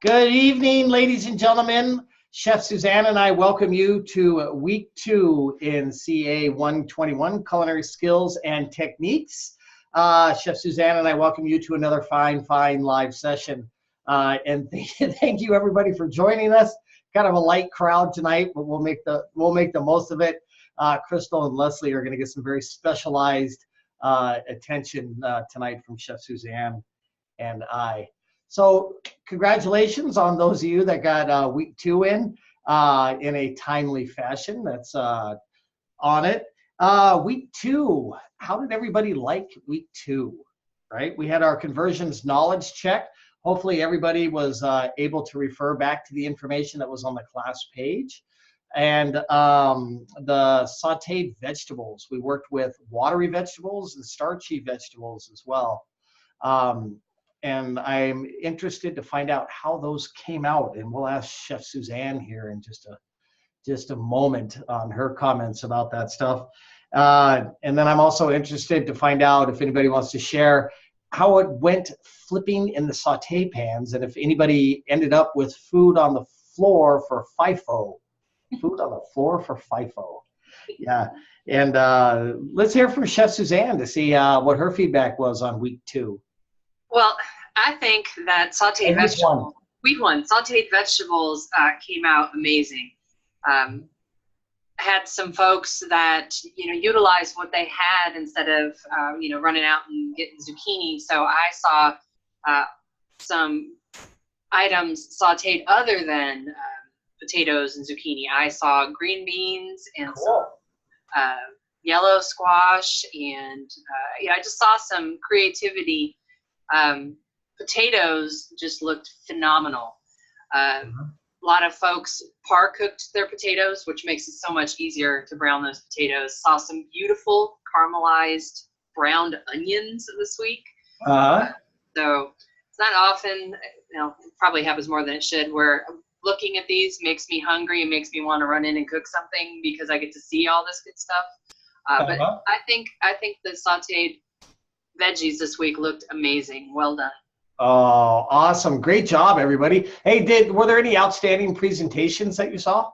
Good evening, ladies and gentlemen. Chef Suzanne and I welcome you to week 2 in CA 121, Culinary Skills and Techniques. Chef Suzanne and I welcome you to another fine live session. And thank you everybody for joining us. Kind of a light crowd tonight, but we'll make the most of it. Crystal and Leslie are going to get some very specialized attention tonight from Chef Suzanne and I. So congratulations on those of you that got week 2 in a timely fashion. That's on it. Week 2, how did everybody like week 2, right? We had our conversions knowledge check. Hopefully everybody was able to refer back to the information that was on the class page. And the sauteed vegetables, we worked with watery vegetables and starchy vegetables as well. And I'm interested to find out how those came out. And we'll ask Chef Suzanne here in just a moment on her comments about that stuff. And then I'm also interested to find out if anybody wants to share how it went flipping in the saute pans, and if anybody ended up with food on the floor for FIFO. Food on the floor for FIFO. Yeah. And let's hear from Chef Suzanne to see what her feedback was on week 2. Well, I think that sauteed vegetables, week 1, sauteed vegetables came out amazing. Had some folks that, utilized what they had instead of, running out and getting zucchini. So I saw some items sauteed other than potatoes and zucchini. I saw green beans and some yellow squash, and I just saw some creativity. Potatoes just looked phenomenal. A lot of folks par cooked their potatoes, which makes it so much easier to brown those potatoes. Saw some beautiful caramelized browned onions this week. So it's not often, it probably happens more than it should, where looking at these makes me hungry and makes me want to run in and cook something because I get to see all this good stuff. But I think the sauteed veggies this week looked amazing. Well done. Oh, awesome. Great job, everybody. Hey, were there any outstanding presentations that you saw?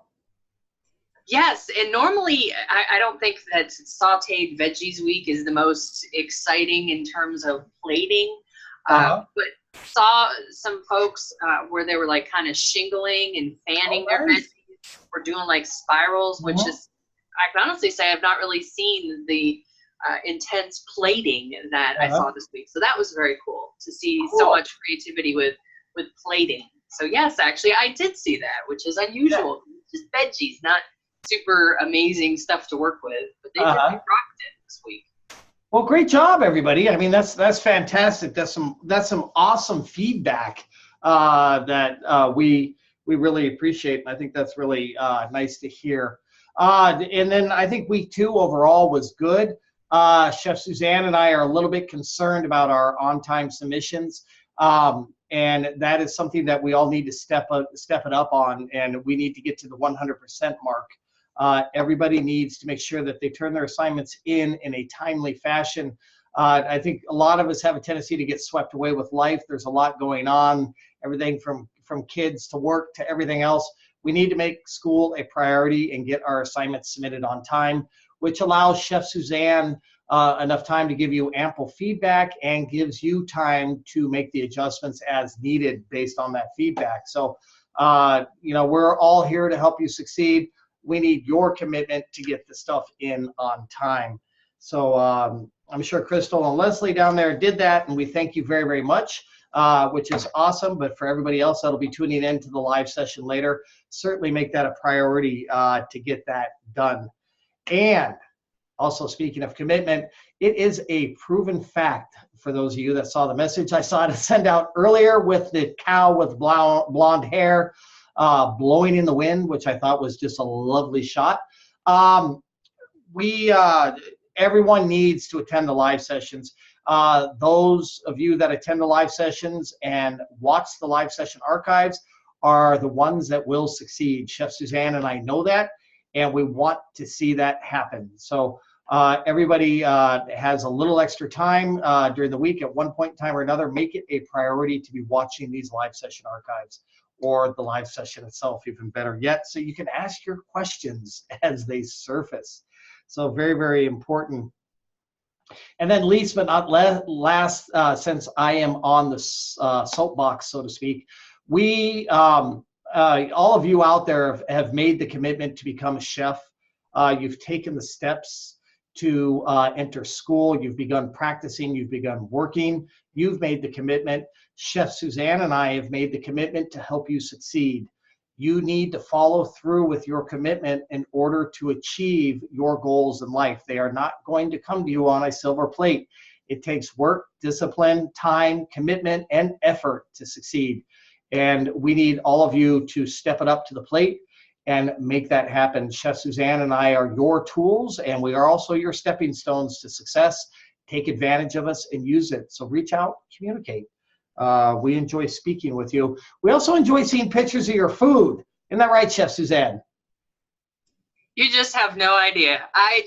Yes, and normally I don't think that sauteed veggies week is the most exciting in terms of plating, but saw some folks where they were like kind of shingling and fanning their veggies, or doing like spirals, which is, I can honestly say I've not really seen the intense plating that I saw this week. So that was very cool to see so much creativity with plating. So yes, actually I did see that, which is unusual. Just veggies, not super amazing stuff to work with, but they rocked it this week. Well, great job, everybody. I mean, that's fantastic. That's some awesome feedback that we really appreciate. And I think that's really nice to hear. And then I think week 2 overall was good. Chef Suzanne and I are a little bit concerned about our on-time submissions, and that is something that we all need to step it up on, and we need to get to the 100% mark. Everybody needs to make sure that they turn their assignments in a timely fashion. I think a lot of us have a tendency to get swept away with life. There's a lot going on, everything from kids to work to everything else. We need to make school a priority and get our assignments submitted on time, which allows Chef Suzanne enough time to give you ample feedback and gives you time to make the adjustments as needed based on that feedback. So, we're all here to help you succeed. We need your commitment to get the stuff in on time. So I'm sure Crystal and Leslie down there did that, and we thank you very, very much, which is awesome. But for everybody else that'll be tuning in to the live session later, certainly make that a priority to get that done. And also, speaking of commitment, it is a proven fact for those of you that saw the message I saw to send out earlier with the cow with blonde hair blowing in the wind, which I thought was just a lovely shot. Everyone needs to attend the live sessions. Those of you that attend the live sessions and watch the live session archives are the ones that will succeed. Chef Suzanne and I know that, and we want to see that happen. So Everybody has a little extra time during the week at one point in time or another. Make it a priority to be watching these live session archives or the live session itself, even better yet, so you can ask your questions as they surface. So very, very important. And then least but not last, since I am on the soapbox, so to speak, we, all of you out there have made the commitment to become a chef. You've taken the steps to enter school. You've begun practicing. You've begun working. You've made the commitment. Chef Suzanne and I have made the commitment to help you succeed. You need to follow through with your commitment in order to achieve your goals in life. They are not going to come to you on a silver plate. It takes work, discipline, time, commitment, and effort to succeed. And we need all of you to step it up to the plate and make that happen. Chef Suzanne and I are your tools, and we are also your stepping stones to success. Take advantage of us and use it. So reach out, communicate. We enjoy speaking with you. We also enjoy seeing pictures of your food. Isn't that right, Chef Suzanne? You just have no idea. I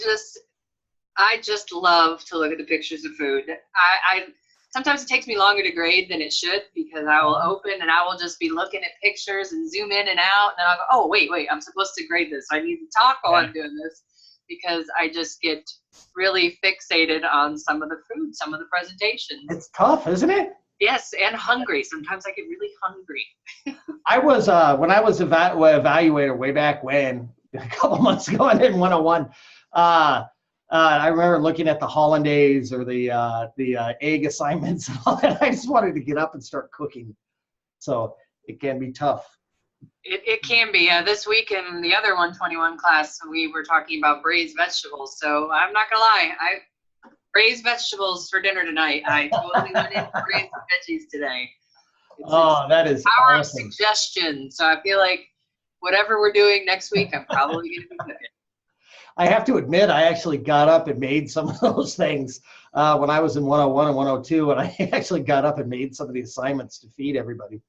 just love to look at the pictures of food. Sometimes it takes me longer to grade than it should, because I will open and I will just be looking at pictures and zoom in and out, and then I'll go, oh, wait, I'm supposed to grade this. I need to talk while I'm doing this, because I just get really fixated on some of the food, some of the presentations. It's tough, isn't it? Yes, and hungry. Sometimes I get really hungry. I was, when I was evaluator way back when, a couple months ago, I did 101. I remember looking at the hollandaise or the egg assignments and all that. I just wanted to get up and start cooking. So it can be tough. It can be. This week in the other 121 class, we were talking about braised vegetables. So I'm not going to lie. Braised vegetables for dinner tonight. I totally went in for braised veggies today. That is power awesome. Of suggestion. So I feel like whatever we're doing next week, I'm probably going to be cooking. I have to admit, I actually got up and made some of those things when I was in 101 and 102, and I actually got up and made some of the assignments to feed everybody.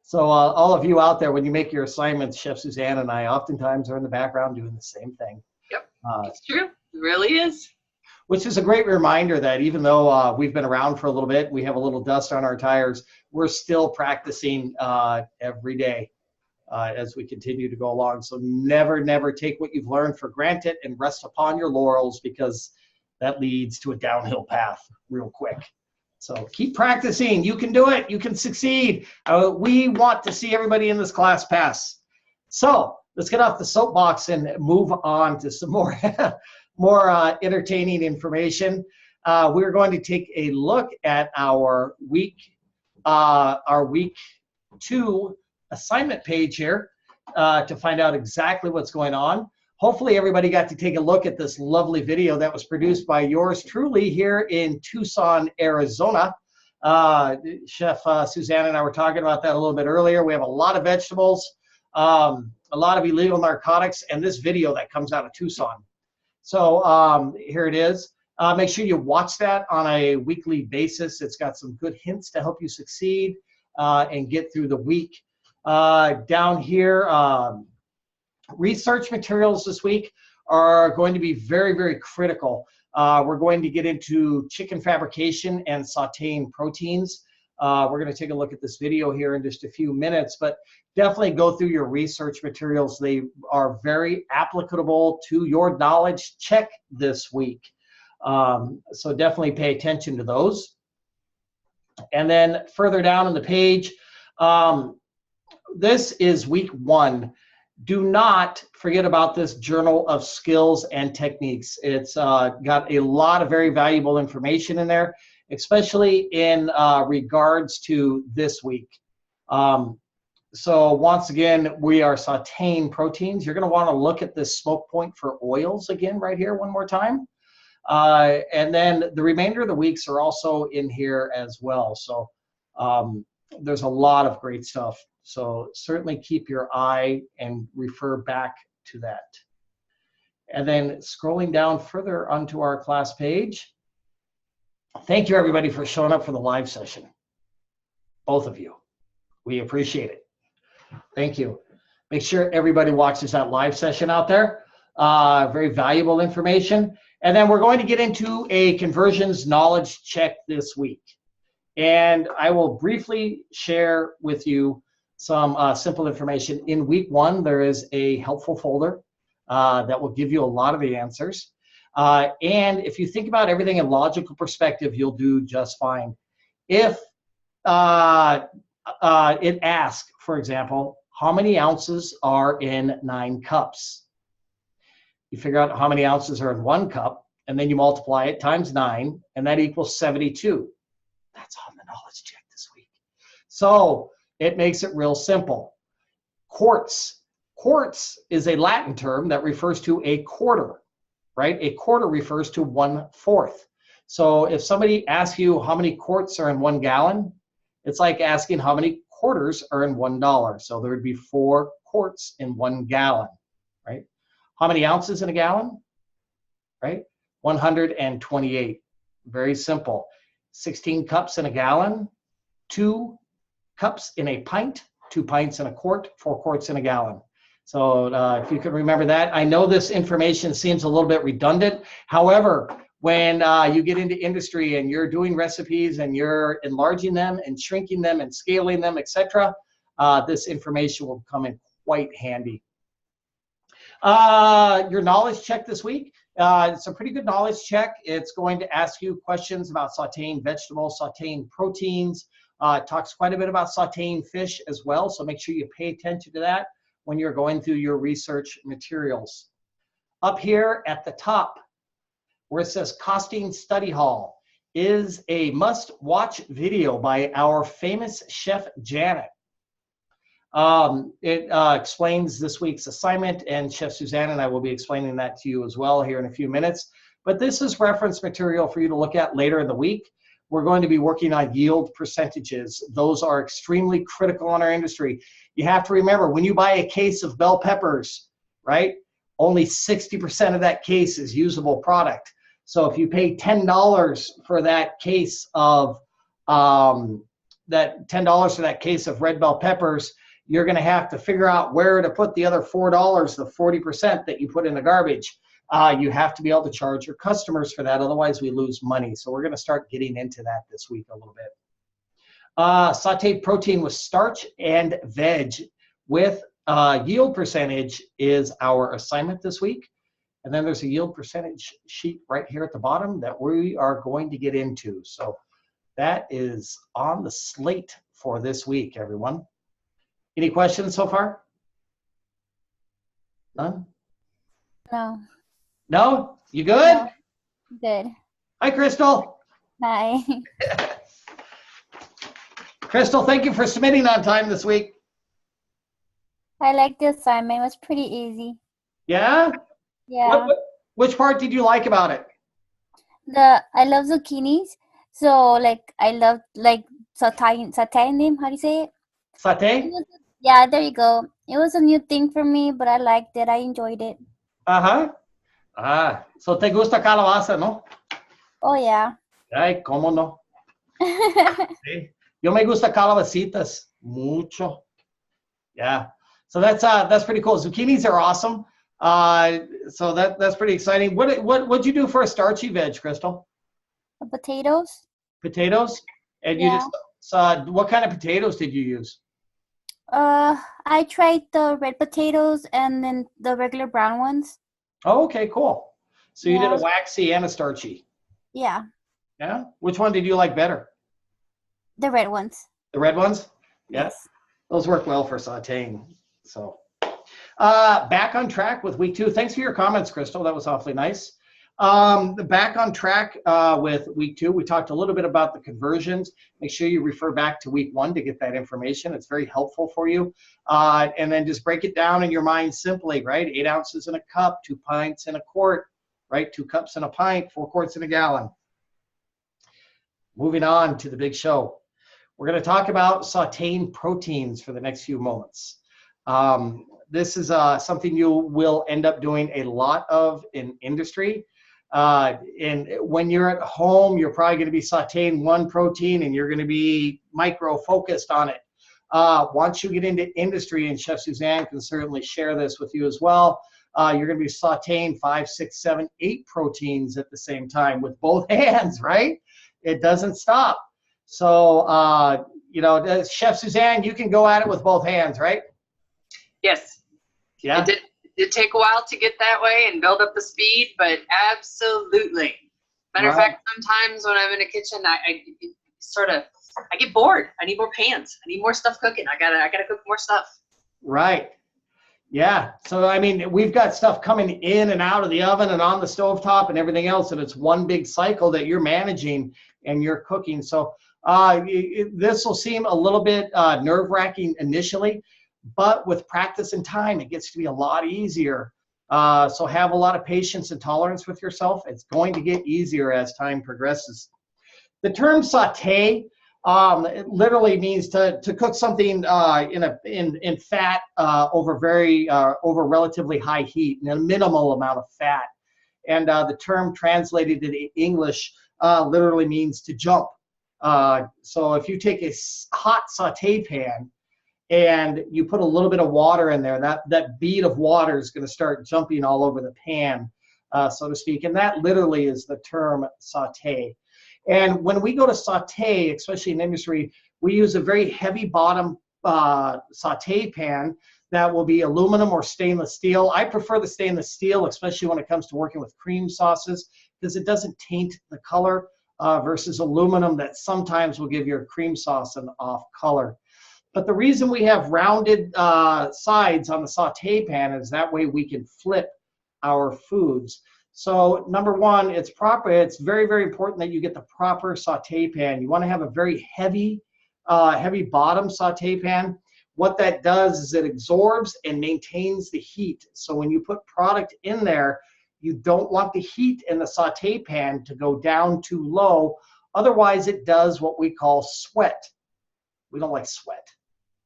So all of you out there, when you make your assignments, Chef Suzanne and I oftentimes are in the background doing the same thing. Yep, it's true. It really is. Which is a great reminder that even though we've been around for a little bit, we have a little dust on our tires, we're still practicing every day as we continue to go along. So never, never take what you've learned for granted and rest upon your laurels, because that leads to a downhill path real quick. So keep practicing. You can do it. You can succeed. We want to see everybody in this class pass. So let's get off the soapbox and move on to some more entertaining information. We're going to take a look at our week 2 assignment page here to find out exactly what's going on. Hopefully everybody got to take a look at this lovely video that was produced by yours truly here in Tucson, Arizona. Chef Suzanne and I were talking about that a little bit earlier. We have a lot of vegetables, a lot of illegal narcotics, and this video that comes out of Tucson. So here it is. Make sure you watch that on a weekly basis. It's got some good hints to help you succeed and get through the week. Down here, research materials this week are going to be very, very critical. We're going to get into chicken fabrication and sauteing proteins. We're going to take a look at this video here in just a few minutes, but definitely go through your research materials. They are very applicable to your knowledge check this week. So definitely pay attention to those. And then further down on the page, this is week 1. Do not forget about this journal of skills and techniques. It's got a lot of very valuable information in there, especially in regards to this week. So once again, we are sauteing proteins. You're going to want to look at this smoke point for oils again right here one more time. And then the remainder of the weeks are also in here as well. So there's a lot of great stuff. So certainly keep your eye and refer back to that. And then scrolling down further onto our class page. Thank you everybody for showing up for the live session. Both of you. We appreciate it. Thank you. Make sure everybody watches that live session out there. very valuable information. And then we're going to get into a conversions knowledge check this week. And I will briefly share with you some simple information. In week 1, there is a helpful folder that will give you a lot of the answers. And if you think about everything in logical perspective, you'll do just fine. If it asks, for example, how many ounces are in 9 cups? You figure out how many ounces are in 1 cup, and then you multiply it times 9, and that equals 72. That's on the knowledge check this week. So it makes it real simple. Quarts. Quarts is a Latin term that refers to a quarter, right? A quarter refers to 1/4. So if somebody asks you how many quarts are in 1 gallon, it's like asking how many quarters are in $1. So there would be 4 quarts in 1 gallon, right? How many ounces in a gallon, right? 128. Very simple. 16 cups in a gallon, 2 cups in a pint, 2 pints in a quart, 4 quarts in a gallon. So if you can remember that. I know this information seems a little bit redundant. However, when you get into industry and you're doing recipes and you're enlarging them and shrinking them and scaling them, etc., this information will come in quite handy. Your knowledge check this week. It's a pretty good knowledge check. It's going to ask you questions about sauteing vegetables, sauteing proteins. It talks quite a bit about sauteing fish as well, so make sure you pay attention to that when you're going through your research materials. Up here at the top, where it says Costing Study Hall, is a must-watch video by our famous chef Janet. It explains this week's assignment, and Chef Suzanne and I will be explaining that to you as well here in a few minutes. But this is reference material for you to look at later in the week. We're going to be working on yield percentages. Those are extremely critical in our industry. You have to remember, when you buy a case of bell peppers, right, only 60% of that case is usable product. So if you pay $10 for that case of $10 for that case of red bell peppers, you're going to have to figure out where to put the other $4, the 40% that you put in the garbage. You have to be able to charge your customers for that, otherwise we lose money. So we're going to start getting into that this week a little bit. Sauteed protein with starch and veg with yield percentage is our assignment this week. And then there's a yield percentage sheet right here at the bottom that we are going to get into. So that is on the slate for this week, everyone. Any questions so far? None? No. No? You good? No. Good. Hi, Crystal. Hi. Crystal, thank you for submitting on time this week. I like the assignment. It was pretty easy. Yeah? Yeah. Which part did you like about it? I love zucchinis. So I love sauteing them. How do you say it? Sauté? Yeah, there you go. It was a new thing for me, but I liked it. I enjoyed it. Ajá. So te gusta calabaza, ¿no? Oh yeah. Ay, cómo no. Sí. Yo me gusta calabacitas mucho. Yeah. So that's pretty cool. Zucchinis are awesome. So that's pretty exciting. What'd you do for a starchy veg, Crystal? Potatoes. Potatoes? And Yeah. you just what kind of potatoes did you use? I tried the red potatoes and then the regular brown ones. Oh, okay, cool. So you did Yeah. a waxy and a starchy. Yeah. Yeah. Which one did you like better? The red ones. The red ones? Yeah. Yes. Those work well for sauteing. So back on track with week 2. Thanks for your comments, Crystal. That was awfully nice. Back on track with week 2. We talked a little bit about the conversions. Make sure you refer back to week 1 to get that information. It's very helpful for you. And then just break it down in your mind simply, right? 8 ounces in a cup, 2 pints in a quart, right? 2 cups in a pint, 4 quarts in a gallon. Moving on to the big show. We're going to talk about sauteing proteins for the next few moments. This is something you will end up doing a lot of in industry. And when you're at home, you're probably going to be sauteing one protein and you're going to be micro-focused on it. Once you get into industry, and Chef Suzanne can certainly share this with you as well, you're going to be sauteing 5, 6, 7, 8 proteins at the same time with both hands, right? It doesn't stop. So, you know, Chef Suzanne, you can go at it with both hands, right? Yes. Yeah. It did take a while to get that way and build up the speed, but absolutely. Matter of fact, sometimes when I'm in a kitchen, I get bored. I need more pans. I need more stuff cooking. I gotta cook more stuff. Right. Yeah. So, I mean, we've got stuff coming in and out of the oven and on the stovetop and everything else, and it's one big cycle that you're managing and you're cooking. So this will seem a little bit nerve-wracking initially, but with practice and time, it gets to be a lot easier. So have a lot of patience and tolerance with yourself. It's going to get easier as time progresses. The term saute it literally means to cook something in fat over relatively high heat and a minimal amount of fat. And the term translated into English literally means to jump. So if you take a hot saute pan and you put a little bit of water in there, that bead of water is going to start jumping all over the pan, so to speak. And that literally is the term saute. And when we go to saute, especially in industry, we use a very heavy bottom saute pan that will be aluminum or stainless steel. I prefer the stainless steel, especially when it comes to working with cream sauces, because it doesn't taint the color versus aluminum that sometimes will give your cream sauce an off color. But the reason we have rounded sides on the saute pan is that way we can flip our foods. So number one, it's very, very important that you get the proper saute pan. You want to have a very heavy bottom saute pan. What that does is it absorbs and maintains the heat. So when you put product in there, you don't want the heat in the saute pan to go down too low. Otherwise, it does what we call sweat. We don't like sweat,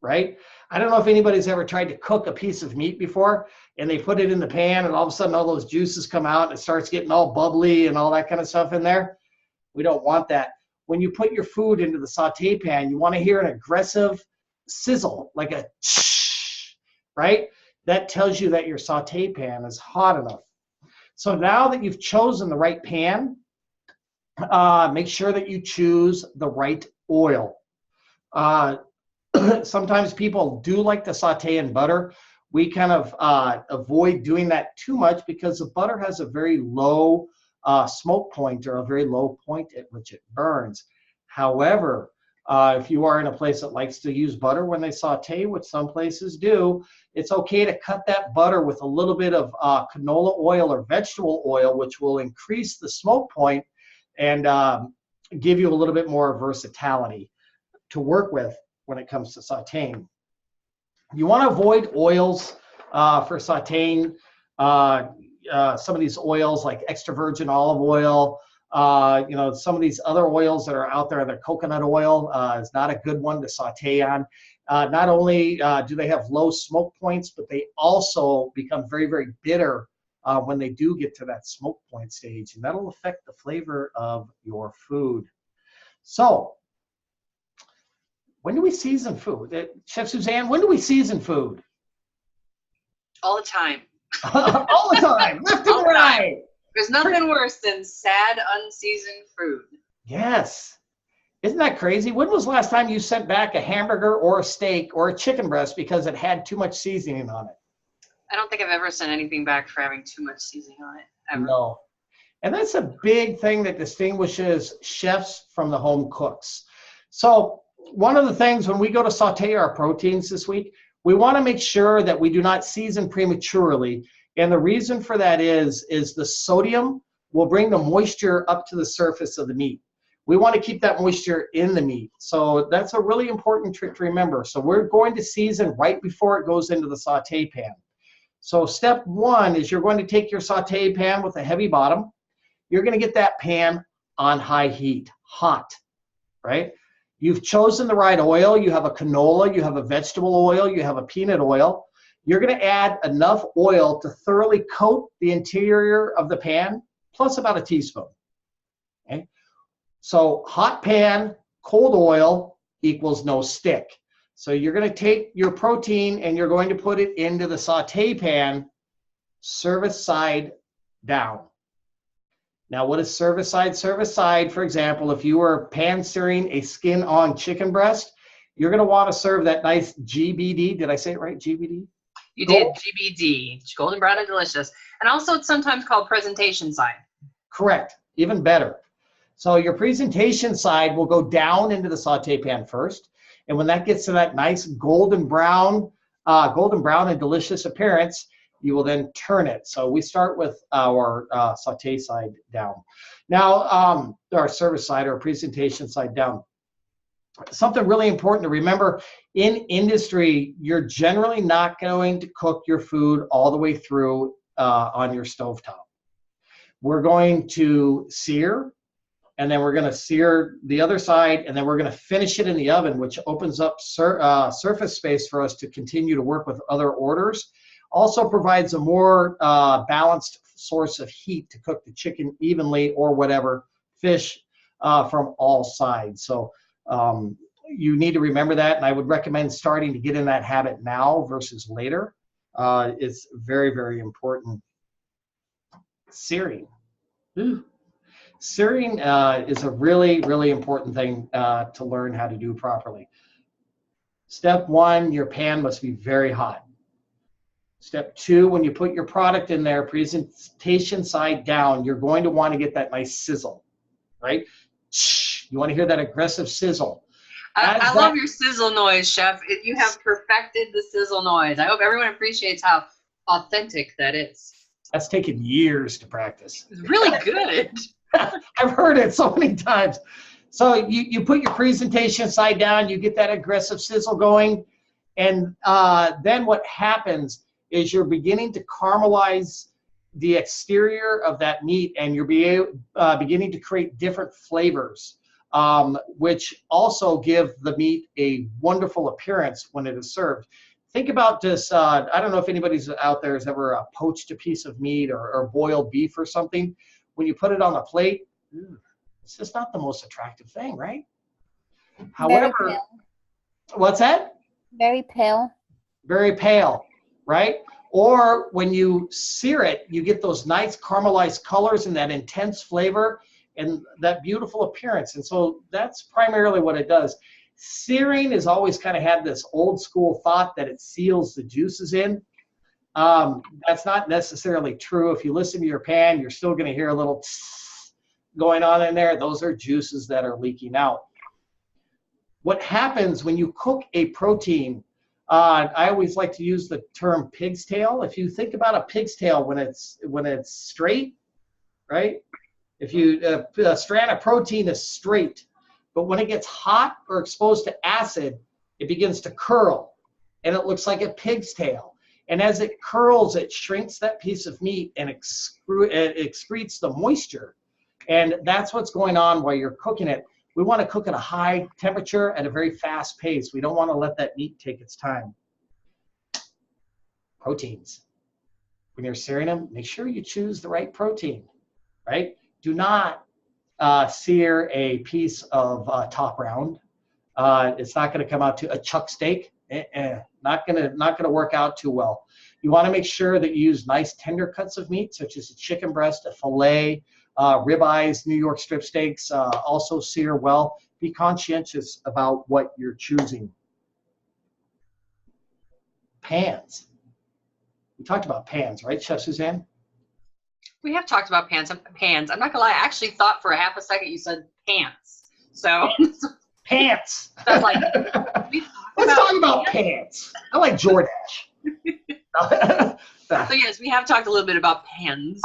right? I don't know if anybody's ever tried to cook a piece of meat before and they put it in the pan and all of a sudden all those juices come out and it starts getting all bubbly and all that kind of stuff in there. We don't want that. When you put your food into the saute pan, you want to hear an aggressive sizzle, like a shh, right? That tells you that your saute pan is hot enough. So now that you've chosen the right pan, make sure that you choose the right oil. Sometimes people do like to saute in butter. We kind of avoid doing that too much because the butter has a very low smoke point or a very low point at which it burns. However, if you are in a place that likes to use butter when they saute, which some places do, it's okay to cut that butter with a little bit of canola oil or vegetable oil, which will increase the smoke point and give you a little bit more versatility to work with when it comes to sauteing. You want to avoid oils for sauteing. Some of these oils like extra virgin olive oil, some of these other oils that are out there, the coconut oil is not a good one to saute on. Not only do they have low smoke points, but they also become very, very bitter when they do get to that smoke point stage, and that'll affect the flavor of your food. So, when do we season food? Chef Suzanne, when do we season food? All the time. All the time, left and right. There's nothing worse than sad, unseasoned food. Yes. Isn't that crazy? When was the last time you sent back a hamburger or a steak or a chicken breast because it had too much seasoning on it? I don't think I've ever sent anything back for having too much seasoning on it, ever. No. And that's a big thing that distinguishes chefs from the home cooks. So one of the things when we go to saute our proteins this week, we want to make sure that we do not season prematurely. And the reason for that is the sodium will bring the moisture up to the surface of the meat. We want to keep that moisture in the meat. So that's a really important trick to remember. So we're going to season right before it goes into the saute pan. So step one is you're going to take your saute pan with a heavy bottom. You're going to get that pan on high heat, hot, right? You've chosen the right oil. You have a canola, you have a vegetable oil, you have a peanut oil. You're going to add enough oil to thoroughly coat the interior of the pan, plus about a teaspoon. Okay? So hot pan, cold oil equals no stick. So you're going to take your protein and you're going to put it into the saute pan service side down. Now, what is service side? Service side, for example, if you were pan searing a skin-on chicken breast, you're going to want to serve that nice GBD. Did I say it right? GBD? You did. GBD, golden brown and delicious. And also it's sometimes called presentation side. Correct. Even better. So your presentation side will go down into the saute pan first. And when that gets to that nice golden brown and delicious appearance, you will then turn it. So we start with our saute side down. Now, our service side or presentation side down. Something really important to remember, in industry, you're generally not going to cook your food all the way through on your stovetop. We're going to sear, and then we're going to sear the other side, and then we're going to finish it in the oven, which opens up surface space for us to continue to work with other orders. Also provides a more balanced source of heat to cook the chicken evenly, or whatever, fish from all sides. So you need to remember that, and I would recommend starting to get in that habit now versus later. It's very, very important. Searing. Ooh. Searing is a really, really important thing to learn how to do properly. Step one, your pan must be very hot. Step two, when you put your product in there, presentation side down, you're going to want to get that nice sizzle, right? You want to hear that aggressive sizzle. I love your sizzle noise, Chef. You have perfected the sizzle noise. I hope everyone appreciates how authentic that is. That's taken years to practice. It's really good. I've heard it so many times. So you put your presentation side down, you get that aggressive sizzle going, and then what happens is you're beginning to caramelize the exterior of that meat, and you're beginning to create different flavors, which also give the meat a wonderful appearance when it is served. Think about this, I don't know if anybody's out there has ever poached a piece of meat or boiled beef or something. When you put it on a plate, it's just not the most attractive thing, right? However, what's that? Very pale. Very pale, right? Or when you sear it, you get those nice caramelized colors and that intense flavor and that beautiful appearance. And so that's primarily what it does. Searing has always kind of had this old school thought that it seals the juices in. That's not necessarily true. If you listen to your pan, you're still going to hear a little going on in there. Those are juices that are leaking out. What happens when you cook a protein, I always like to use the term pig's tail. If you think about a pig's tail when it's straight, right? If a strand of protein is straight, but when it gets hot or exposed to acid, it begins to curl, and it looks like a pig's tail. And as it curls, it shrinks that piece of meat and it excretes the moisture. And that's what's going on while you're cooking it. We want to cook at a high temperature at a very fast pace. We don't want to let that meat take its time. Proteins. When you're searing them, make sure you choose the right protein, right? Do not sear a piece of top round. It's not going to come out to a chuck steak. Not gonna work out too well. You want to make sure that you use nice tender cuts of meat, such as a chicken breast, a fillet, ribeyes, New York strip steaks. Also sear well. Be conscientious about what you're choosing. Pans. We talked about pans, right, Chef Suzanne? We have talked about pans. I'm not gonna lie. I actually thought for a half a second you said pants. So pants. I was like, let's talk about pants. I like Jordache. So yes, we have talked a little bit about pans.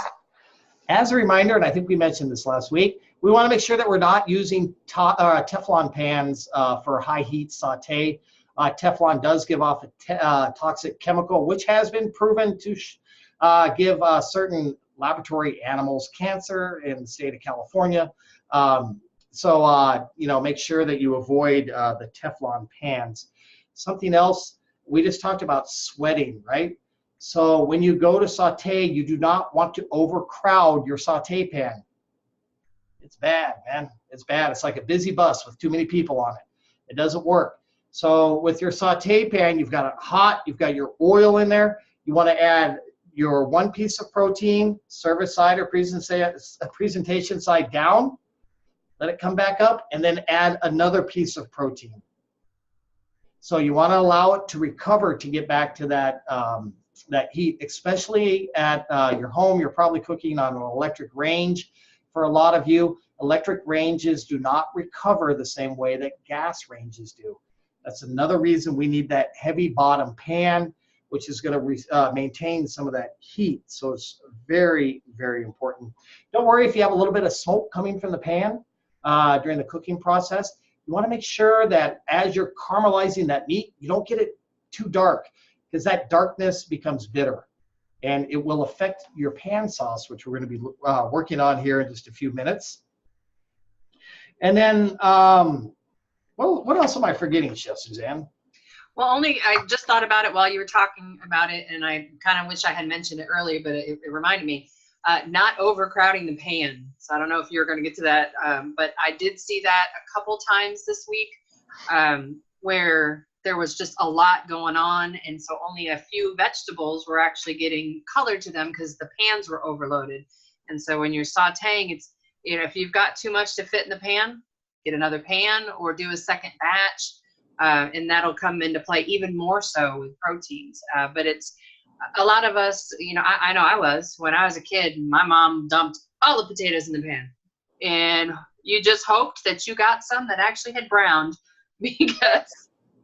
As a reminder, and I think we mentioned this last week, we want to make sure that we're not using Teflon pans for high heat saute. Teflon does give off a toxic chemical, which has been proven to give certain laboratory animals cancer in the state of California. So make sure that you avoid the Teflon pans. Something else, we just talked about sweating, right? So when you go to saute, you do not want to overcrowd your saute pan. It's bad, man. It's bad. It's like a busy bus with too many people on it. It doesn't work. So with your saute pan, you've got it hot, you've got your oil in there. You want to add your one piece of protein, service side or presentation side down, let it come back up, and then add another piece of protein. So you want to allow it to recover to get back to that, that heat, especially at your home. You're probably cooking on an electric range. For a lot of you, electric ranges do not recover the same way that gas ranges do. That's another reason we need that heavy bottom pan, which is going to maintain some of that heat. So it's very, very important. Don't worry if you have a little bit of smoke coming from the pan during the cooking process. You want to make sure that as you're caramelizing that meat, you don't get it too dark, because that darkness becomes bitter and it will affect your pan sauce, which we're going to be working on here in just a few minutes. And then, well, what else am I forgetting, Chef Suzanne? Well, I just thought about it while you were talking about it, and I kind of wish I had mentioned it earlier, but it reminded me, not overcrowding the pan. So I don't know if you're going to get to that, but I did see that a couple times this week, where there was just a lot going on, and so only a few vegetables were actually getting color to them because the pans were overloaded. And so when you're sauteing, it's, you know, if you've got too much to fit in the pan, get another pan or do a second batch. And that'll come into play even more so with proteins. But it's a lot of us, you know, I know I was, when I was a kid, my mom dumped all the potatoes in the pan. And you just hoped that you got some that actually had browned, because,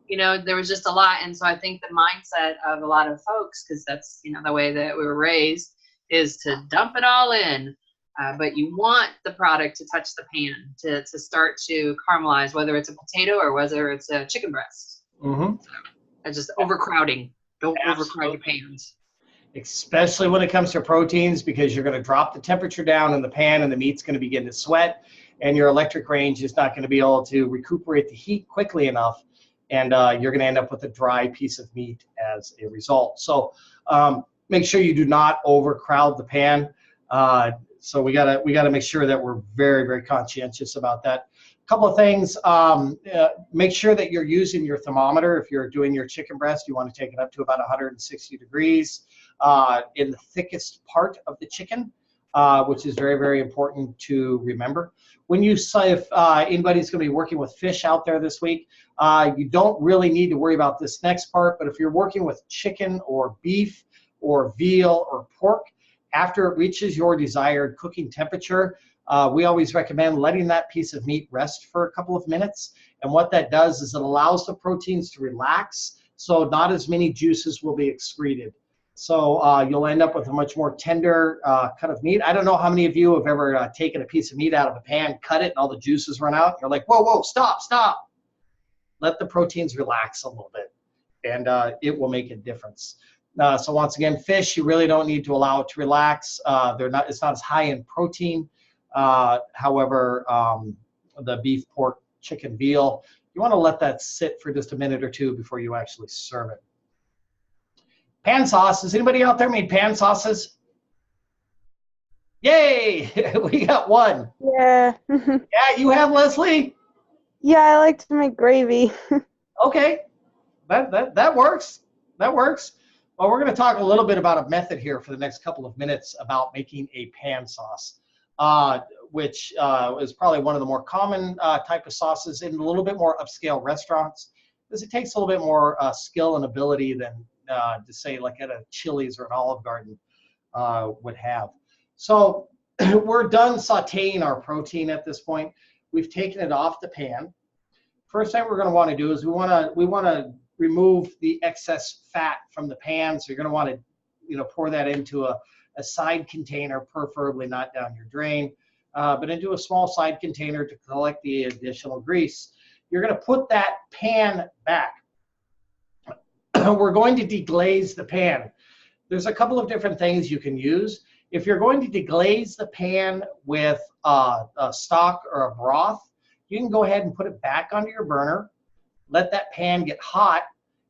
you know, there was just a lot. And so I think the mindset of a lot of folks, because that's, you know, the way that we were raised, is to dump it all in. But you want the product to touch the pan, to start to caramelize, whether it's a potato or whether it's a chicken breast. Mm-hmm. So, just overcrowding. Don't overcrowd your pans. Especially when it comes to proteins, because you're going to drop the temperature down in the pan and the meat's going to begin to sweat, and your electric range is not going to be able to recuperate the heat quickly enough, and you're going to end up with a dry piece of meat as a result. So make sure you do not overcrowd the pan. So we gotta make sure that we're very, very conscientious about that. A couple of things. Make sure that you're using your thermometer. If you're doing your chicken breast, you want to take it up to about 160 degrees in the thickest part of the chicken, which is very, very important to remember. When you say, if anybody's going to be working with fish out there this week, you don't really need to worry about this next part. But if you're working with chicken or beef or veal or pork, after it reaches your desired cooking temperature, we always recommend letting that piece of meat rest for a couple of minutes. And what that does is it allows the proteins to relax, so not as many juices will be excreted. So you'll end up with a much more tender cut of meat. I don't know how many of you have ever taken a piece of meat out of a pan, cut it, and all the juices run out. You're like, whoa, whoa, stop, stop. Let the proteins relax a little bit, and it will make a difference. So once again, fish, you really don't need to allow it to relax. It's not as high in protein. However, the beef, pork, chicken, veal, you want to let that sit for just a minute or two before you actually serve it. Pan sauce. Has anybody out there made pan sauces? Yay! We got one. Yeah. Yeah, you have, Leslie? Yeah, I like to make gravy. Okay, that works. That works. Well, we're going to talk a little bit about a method here for the next couple of minutes about making a pan sauce, which is probably one of the more common type of sauces in a little bit more upscale restaurants, because it takes a little bit more skill and ability than to say like at a Chili's or an Olive Garden would have. So we're done sauteing our protein at this point. We've taken it off the pan. First thing we're going to want to do is we want to remove the excess fat from the pan. So you're going to want to, you know, pour that into a side container, preferably not down your drain, but into a small side container to collect the additional grease. You're going to put that pan back. We're going to deglaze the pan. There's a couple of different things you can use. If you're going to deglaze the pan with a stock or a broth, you can go ahead and put it back onto your burner. Let that pan get hot,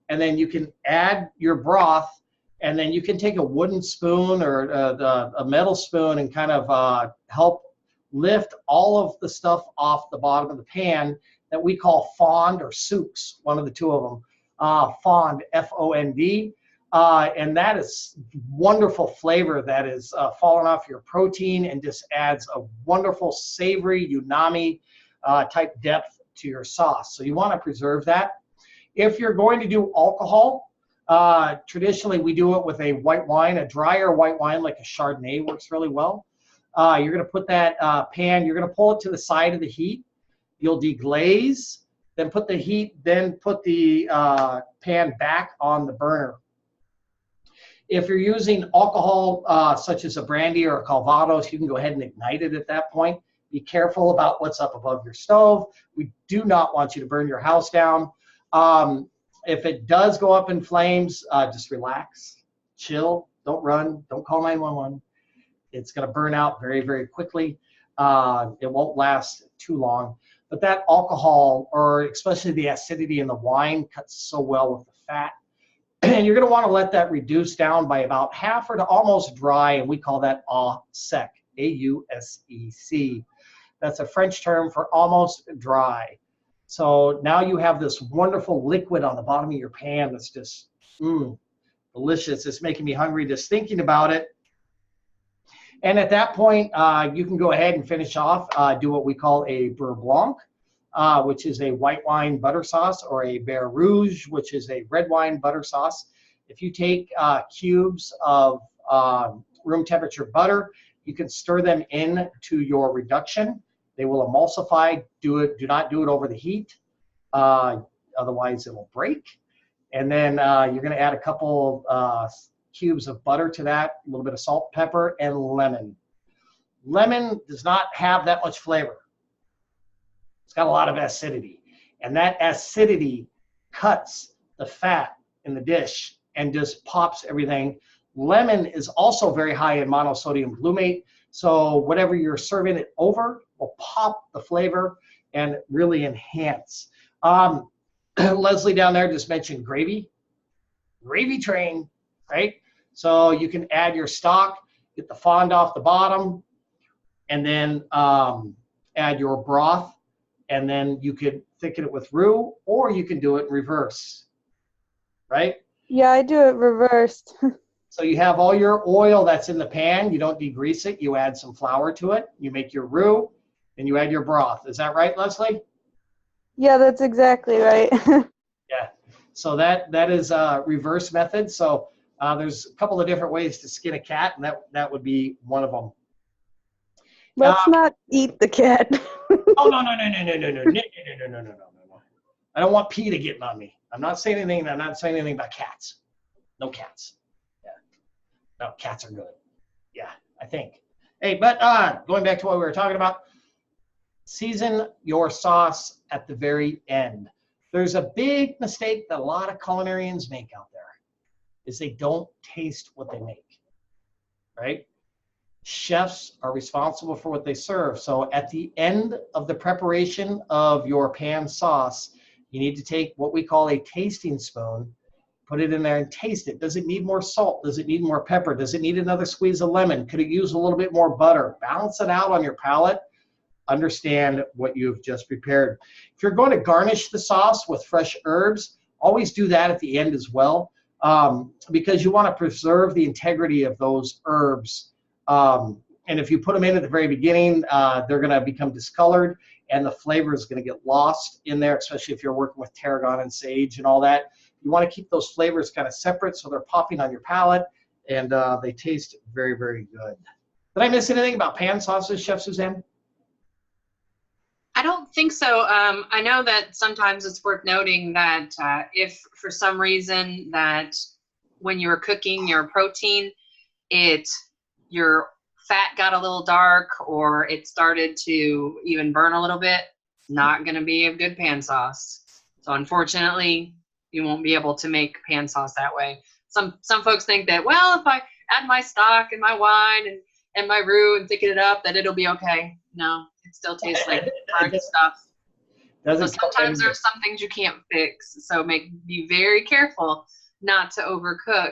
and then you can add your broth, and then you can take a wooden spoon or a metal spoon and kind of help lift all of the stuff off the bottom of the pan that we call fond or soups, one of the two of them. Fond, F-O-N-D. And that is wonderful flavor that is falling off your protein and just adds a wonderful savory umami type depth to your sauce. So you want to preserve that. If you're going to do alcohol, traditionally we do it with a white wine. A drier white wine like a Chardonnay works really well. You're going to put that pan, you're going to pull it to the side of the heat. You'll deglaze, then put the pan back on the burner. If you're using alcohol such as a brandy or a Calvados, you can go ahead and ignite it at that point. Be careful about what's up above your stove. We do not want you to burn your house down. If it does go up in flames, just relax, chill, don't run, don't call 911. It's going to burn out very, very quickly. It won't last too long. But that alcohol, or especially the acidity in the wine, cuts so well with the fat. And you're going to want to let that reduce down by about half or to almost dry, and we call that au sec, A-U-S-E-C. That's a French term for almost dry. So now you have this wonderful liquid on the bottom of your pan that's just delicious. It's making me hungry just thinking about it. And at that point, you can go ahead and finish off, do what we call a beurre blanc, which is a white wine butter sauce, or a beurre rouge, which is a red wine butter sauce. If you take cubes of room temperature butter, you can stir them into your reduction. They will emulsify. Do not do it over the heat, otherwise it will break. And then you're going to add a couple cubes of butter to that, a little bit of salt, pepper, and lemon. Lemon does not have that much flavor. It's got a lot of acidity, and that acidity cuts the fat in the dish and just pops everything. Lemon is also very high in monosodium glutamate, so whatever you're serving it over will pop the flavor and really enhance. Leslie down there just mentioned gravy. Gravy train, right? So you can add your stock, get the fond off the bottom, and then add your broth, and then you could thicken it with roux, or you can do it in reverse, right? Yeah, I do it reversed. So you have all your oil that's in the pan. You don't degrease it. You add some flour to it. You make your roux, and you add your broth. Is that right, Leslie? Yeah, that's exactly right. Yeah. So that is a reverse method. So there's a couple of different ways to skin a cat, and that would be one of them. Let's not eat the cat. Oh, no. I don't want PETA getting on me. I'm not saying anything about cats. No cats. Yeah. No, cats are good. Yeah, I think. Hey, but going back to what we were talking about, season your sauce at the very end. There's a big mistake that a lot of culinarians make out there, is they don't taste what they make, right? Chefs are responsible for what they serve. So at the end of the preparation of your pan sauce, you need to take what we call a tasting spoon, put it in there and taste it. Does it need more salt? Does it need more pepper? Does it need another squeeze of lemon? Could it use a little bit more butter? Balance it out on your palate. Understand what you've just prepared. If you're going to garnish the sauce with fresh herbs, always do that at the end as well, because you want to preserve the integrity of those herbs. And if you put them in at the very beginning, they're going to become discolored, and the flavor is going to get lost in there, especially if you're working with tarragon and sage and all that. You want to keep those flavors kind of separate so they're popping on your palate, and they taste very, very good. Did I miss anything about pan sauces, Chef Suzanne? I don't think so. I know that sometimes it's worth noting that if for some reason that when you were cooking your protein, your fat got a little dark or it started to even burn a little bit, not going to be a good pan sauce. So unfortunately, you won't be able to make pan sauce that way. Some folks think that, well, if I add my stock and my wine and my roux and thicken it up, that it'll be okay. No, it still tastes like hard stuff. So sometimes there's some things you can't fix. So be very careful not to overcook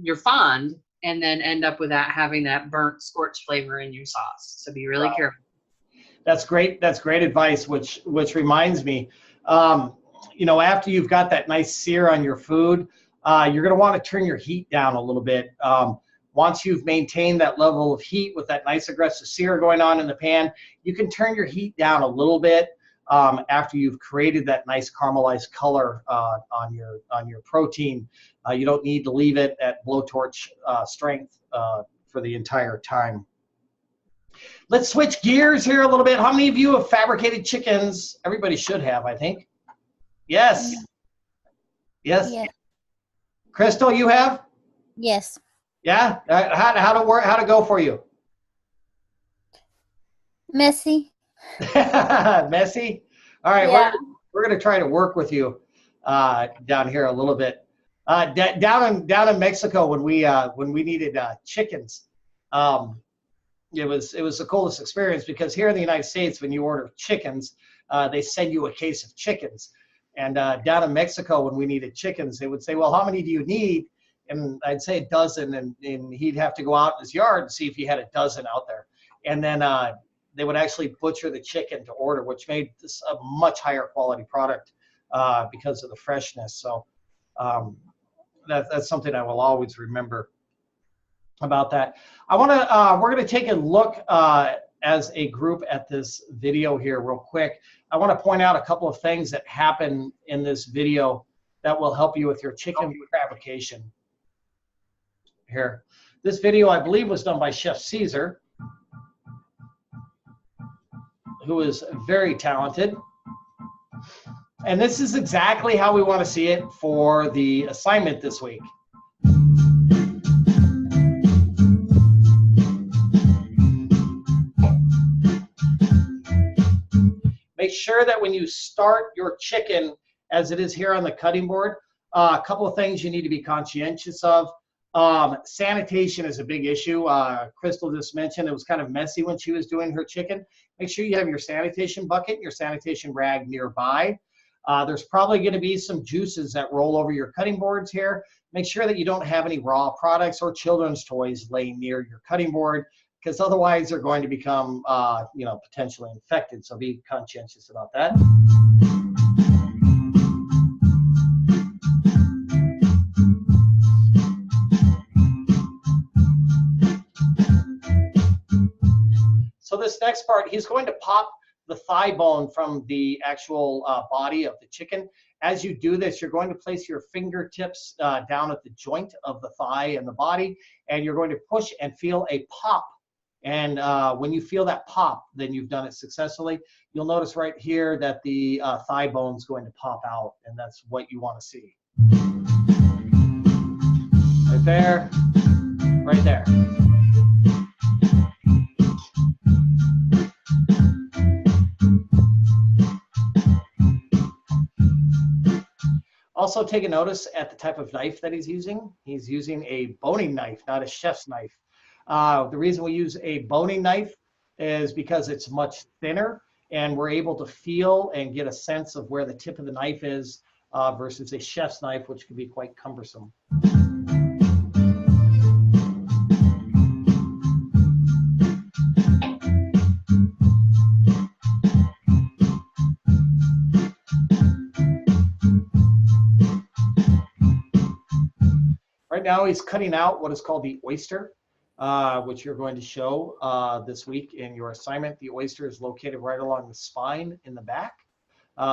your fond and then end up with having that burnt scorched flavor in your sauce. So be really careful. That's great. That's great advice, which reminds me, after you've got that nice sear on your food, you're going to want to turn your heat down a little bit. Once you've maintained that level of heat with that nice aggressive sear going on in the pan, you can turn your heat down a little bit after you've created that nice caramelized color on your protein. You don't need to leave it at blowtorch strength for the entire time. Let's switch gears here a little bit. How many of you have fabricated chickens? Everybody should have, I think. Yes. Yes. Yeah. Crystal, you have? Yes. Yeah. How'd it go for you? Messy. Messy. All right. Yeah. We're gonna try to work with you down here a little bit. Down in Mexico when we needed chickens. It was the coolest experience because here in the United States, when you order chickens, they send you a case of chickens. And down in Mexico, when we needed chickens, they would say, well, how many do you need? And I'd say a dozen, and he'd have to go out in his yard and see if he had a dozen out there. And then they would actually butcher the chicken to order, which made this a much higher quality product because of the freshness. So that's something I will always remember about that. We're going to take a look as a group at this video here real quick. I want to point out a couple of things that happen in this video that will help you with your chicken fabrication. Here, this video I believe was done by Chef Caesar, who is very talented. And this is exactly how we want to see it for the assignment this week. Make sure that when you start your chicken, as it is here on the cutting board, a couple of things you need to be conscientious of. Sanitation is a big issue. Crystal just mentioned it was kind of messy when she was doing her chicken. Make sure you have your sanitation bucket, your sanitation rag nearby. There's probably going to be some juices that roll over your cutting boards here. Make sure that you don't have any raw products or children's toys laying near your cutting board, because otherwise they're going to become, potentially infected. So be conscientious about that. So this next part, he's going to pop the thigh bone from the actual body of the chicken. As you do this, you're going to place your fingertips down at the joint of the thigh and the body, and you're going to push and feel a pop. And when you feel that pop, then you've done it successfully. You'll notice right here that the thigh bone is going to pop out, and that's what you want to see. Right there, right there. Also take a notice at the type of knife that he's using. He's using a boning knife, not a chef's knife. The reason we use a boning knife is because it's much thinner and we're able to feel and get a sense of where the tip of the knife is versus a chef's knife, which can be quite cumbersome. Right now he's cutting out what is called the oyster, which you're going to show this week in your assignment. The oyster is located right along the spine in the back.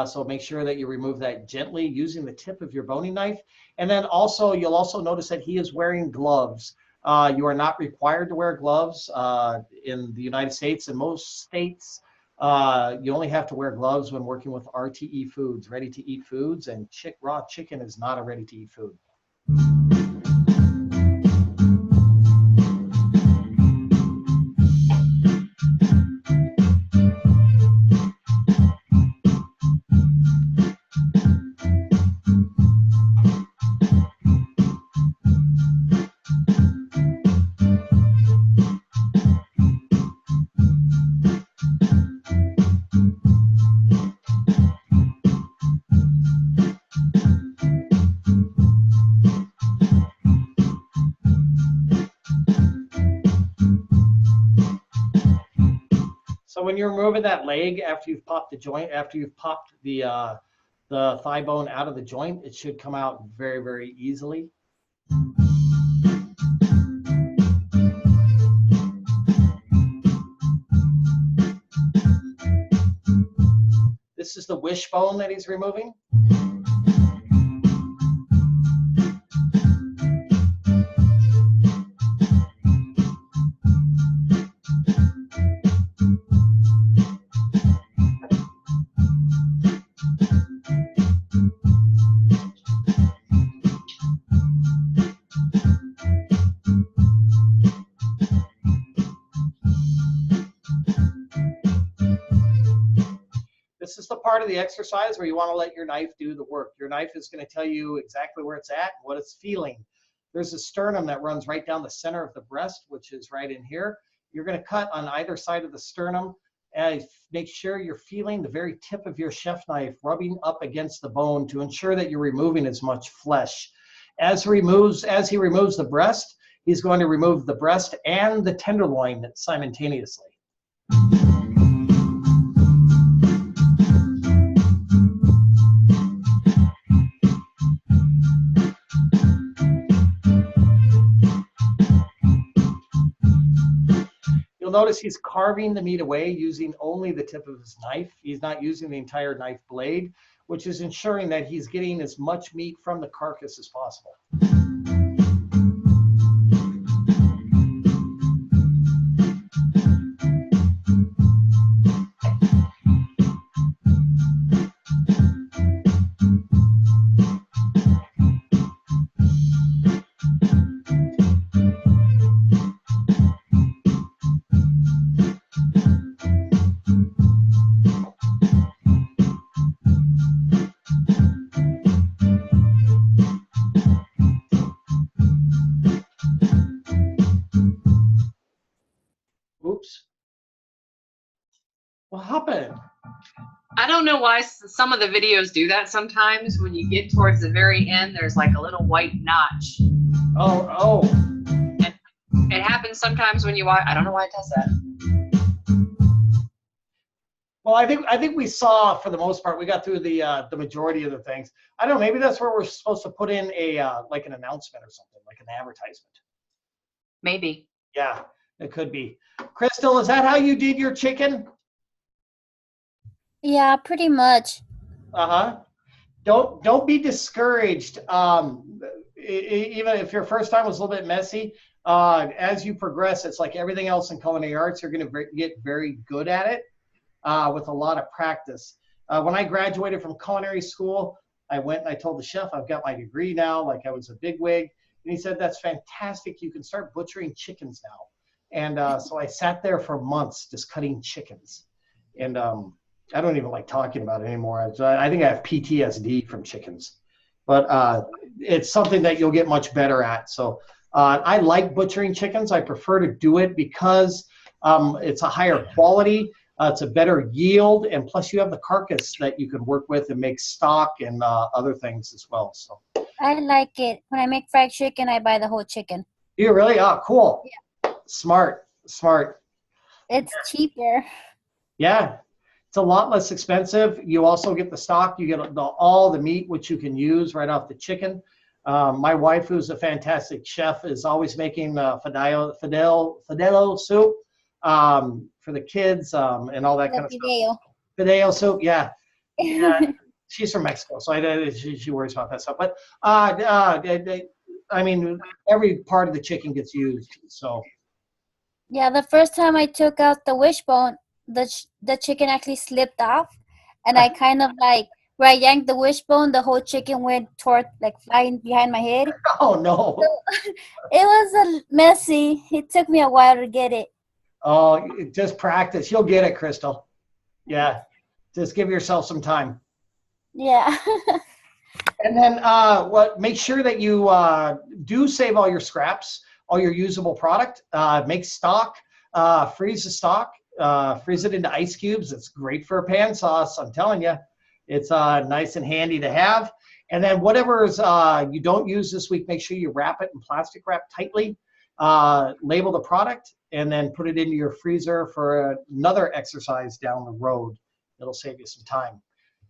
So make sure that you remove that gently using the tip of your boning knife. And then also, you'll also notice that he is wearing gloves. You are not required to wear gloves in the United States. In most states, you only have to wear gloves when working with RTE foods, ready-to-eat foods, and raw chicken is not a ready-to-eat food. So when you're removing that leg after you've popped the joint, after you've popped the the thigh bone out of the joint, it should come out very, very easily. This is the wishbone that he's removing. This is the part of the exercise where you want to let your knife do the work. Your knife is going to tell you exactly where it's at and what it's feeling. There's a sternum that runs right down the center of the breast, which is right in here. You're going to cut on either side of the sternum and make sure you're feeling the very tip of your chef knife rubbing up against the bone to ensure that you're removing as much flesh. As he removes the breast, he's going to remove the breast and the tenderloin simultaneously. You'll notice he's carving the meat away using only the tip of his knife. He's not using the entire knife blade, which is ensuring that he's getting as much meat from the carcass as possible. Oops. What happened? I don't know why some of the videos do that sometimes. When you get towards the very end, there's like a little white notch. Oh. And it happens sometimes when you watch. I don't know why it does that. Well, I think we saw, for the most part, we got through the majority of the things. I don't know, maybe that's where we're supposed to put in a like an announcement or something, like an advertisement. Maybe. Yeah, it could be. Crystal, is that how you did your chicken? Yeah, pretty much. Uh-huh. Don't be discouraged. Even if your first time was a little bit messy, as you progress, it's like everything else in culinary arts, you're going to get very good at it with a lot of practice. When I graduated from culinary school, I went and I told the chef, I've got my degree now, like I was a bigwig. And he said, that's fantastic. You can start butchering chickens now. And so I sat there for months just cutting chickens. And I don't even like talking about it anymore. I think I have PTSD from chickens. But it's something that you'll get much better at. So I like butchering chickens. I prefer to do it because it's a higher quality. It's a better yield. And plus you have the carcass that you can work with and make stock and other things as well. So I like it. When I make fried chicken, I buy the whole chicken. You really? Oh, cool. Yeah. Smart. It's cheaper. Yeah. It's a lot less expensive. You also get the stock. You get all the meat, which you can use right off the chicken. My wife, who's a fantastic chef, is always making fideo soup for the kids and all that kind of stuff. Fideo soup, yeah. She's from Mexico, so she worries about that stuff. But I mean, every part of the chicken gets used. So. Yeah, the first time I took out the wishbone, the chicken actually slipped off, and I kind of like, where I yanked the wishbone, the whole chicken went toward, like, flying behind my head. Oh no! So, it was messy. It took me a while to get it. Oh, just practice. You'll get it, Crystal. Yeah, just give yourself some time. Yeah. And then make sure that you do save all your scraps, all your usable product. Make stock, freeze the stock, freeze it into ice cubes. It's great for a pan sauce, I'm telling you. It's nice and handy to have. And then whatever you don't use this week, make sure you wrap it in plastic wrap tightly, label the product, and then put it into your freezer for another exercise down the road. It'll save you some time.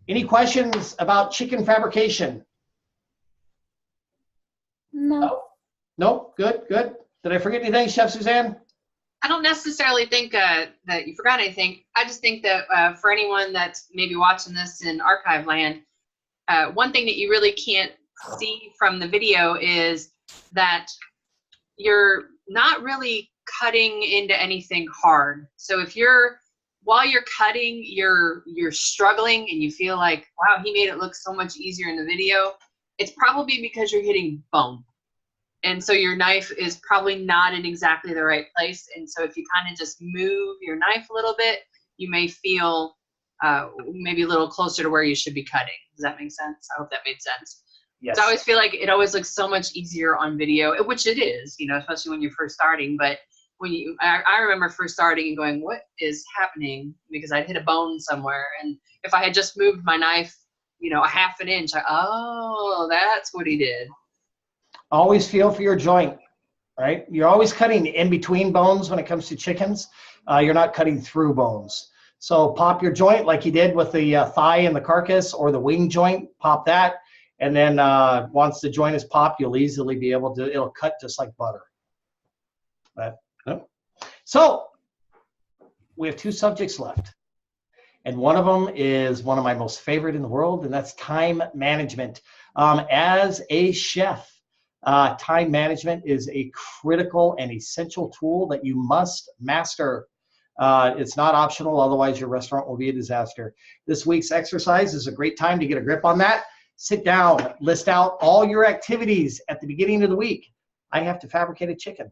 Any questions about chicken fabrication? No. Nope. Good, good. Did I forget anything, Chef Suzanne? I don't necessarily think that you forgot anything. I just think that for anyone that's maybe watching this in archive land, one thing that you really can't see from the video is that you're not really cutting into anything hard. So if while you're cutting, you're struggling and you feel like, wow, he made it look so much easier in the video, it's probably because you're hitting bone. And so your knife is probably not in exactly the right place. And so if you kind of just move your knife a little bit, you may feel maybe a little closer to where you should be cutting. Does that make sense? I hope that made sense. Yes. So I always feel like it always looks so much easier on video, which it is, you know, especially when you're first starting. But when I remember first starting and going, what is happening? Because I'd hit a bone somewhere. And if I had just moved my knife, you know, a half an inch, oh, that's what he did. Always feel for your joint, right? You're always cutting in between bones when it comes to chickens. You're not cutting through bones. So pop your joint like you did with the thigh and the carcass, or the wing joint, pop that. And then once the joint is popped, you'll easily be able to, it'll cut just like butter. But, no. So we have 2 subjects left. And one of them is one of my most favorite in the world, and that's time management. As a chef, time management is a critical and essential tool that you must master. It's not optional, otherwise your restaurant will be a disaster. This week's exercise is a great time to get a grip on that. Sit down, list out all your activities at the beginning of the week. I have to fabricate a chicken.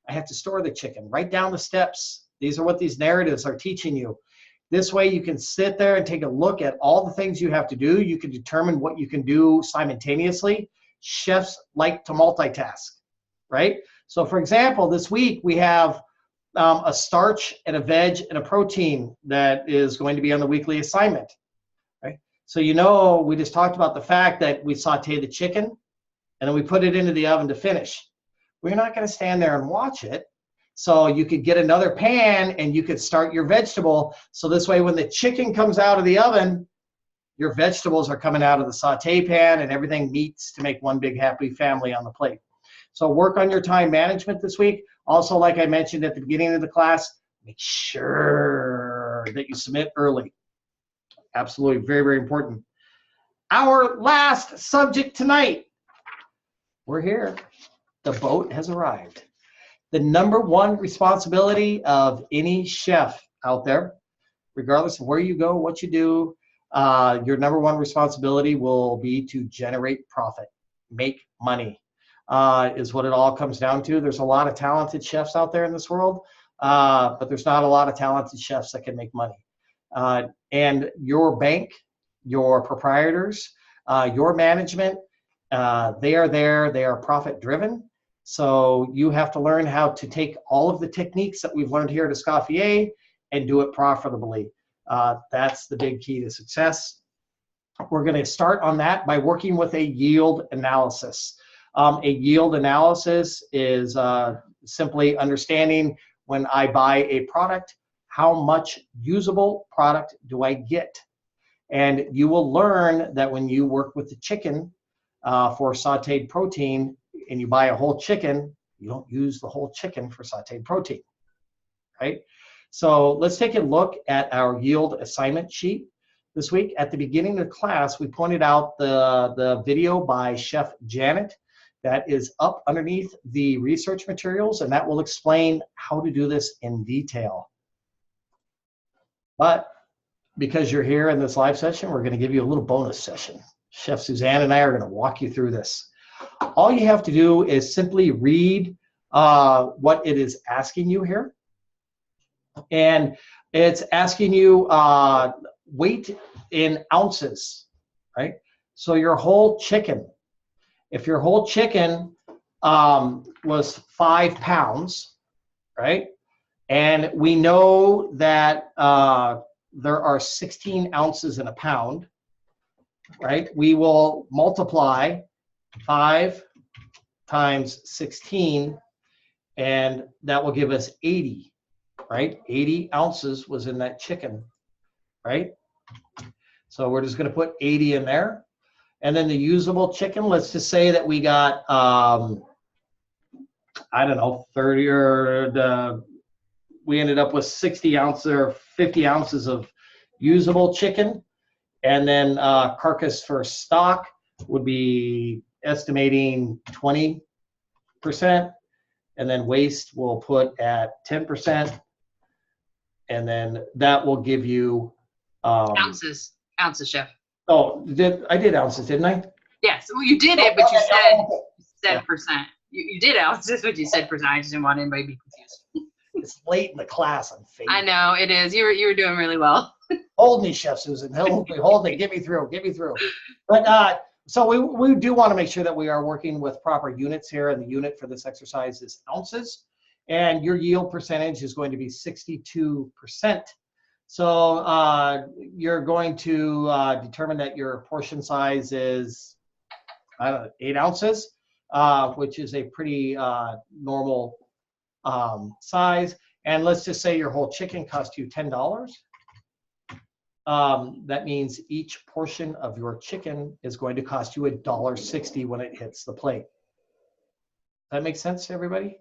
I have to store the chicken. Write down the steps. These are what these narratives are teaching you. This way you can sit there and take a look at all the things you have to do. You can determine what you can do simultaneously. Chefs like to multitask, right? So for example, this week we have a starch and a veg and a protein that is going to be on the weekly assignment, right? So you know, we just talked about the fact that we saute the chicken and then we put it into the oven to finish. We're not going to stand there and watch it. So you could get another pan and you could start your vegetable. So this way, when the chicken comes out of the oven, your vegetables are coming out of the saute pan and everything meets to make one big happy family on the plate. So work on your time management this week. Also, like I mentioned at the beginning of the class, make sure that you submit early. Absolutely, very, very important. Our last subject tonight. We're here. The boat has arrived. The #1 responsibility of any chef out there, regardless of where you go, what you do, your #1 responsibility will be to generate profit, make money, is what it all comes down to. There's a lot of talented chefs out there in this world, but there's not a lot of talented chefs that can make money. And your bank, your proprietors, your management, they are there, they are profit driven. So you have to learn how to take all of the techniques that we've learned here at Escoffier and do it profitably. That's the big key to success. We're going to start on that by working with a yield analysis. A yield analysis is simply understanding, when I buy a product, how much usable product do I get? And you will learn that when you work with the chicken for sauteed protein, and you buy a whole chicken, you don't use the whole chicken for sauteed protein, right? So let's take a look at our yield assignment sheet this week. At the beginning of the class, we pointed out the video by Chef Janet that is up underneath the research materials, and that will explain how to do this in detail. But because you're here in this live session, we're going to give you a little bonus session. Chef Suzanne and I are going to walk you through this. All you have to do is simply read what it is asking you here. And it's asking you weight in ounces, right? So your whole chicken, if your whole chicken was 5 pounds, right? And we know that there are 16 ounces in a pound, right? We will multiply 5 times 16, and that will give us 80, right? 80 ounces was in that chicken, right? So we're just going to put 80 in there. And then the usable chicken, let's just say that we got, I don't know, 30 we ended up with 60 ounces or 50 ounces of usable chicken. And then carcass for stock would be estimating 20%. And then waste we'll put at 10%. And then that will give you Ounces, chef. Oh, I did ounces, didn't I? Yes, well, you did it, but you said percent. You did ounces, but you said percent. I just didn't want anybody to be confused. It's late in the class. I'm fading. I know it is. You were doing really well. Hold me, Chef Susan. Hold me. Get me through. Get me through. But so we do want to make sure that we are working with proper units here, and the unit for this exercise is ounces, and your yield percentage is going to be 62%. So you're going to determine that your portion size is 8 ounces, which is a pretty normal size. And let's just say your whole chicken cost you $10. That means each portion of your chicken is going to cost you $1.60 when it hits the plate. That makes sense to everybody?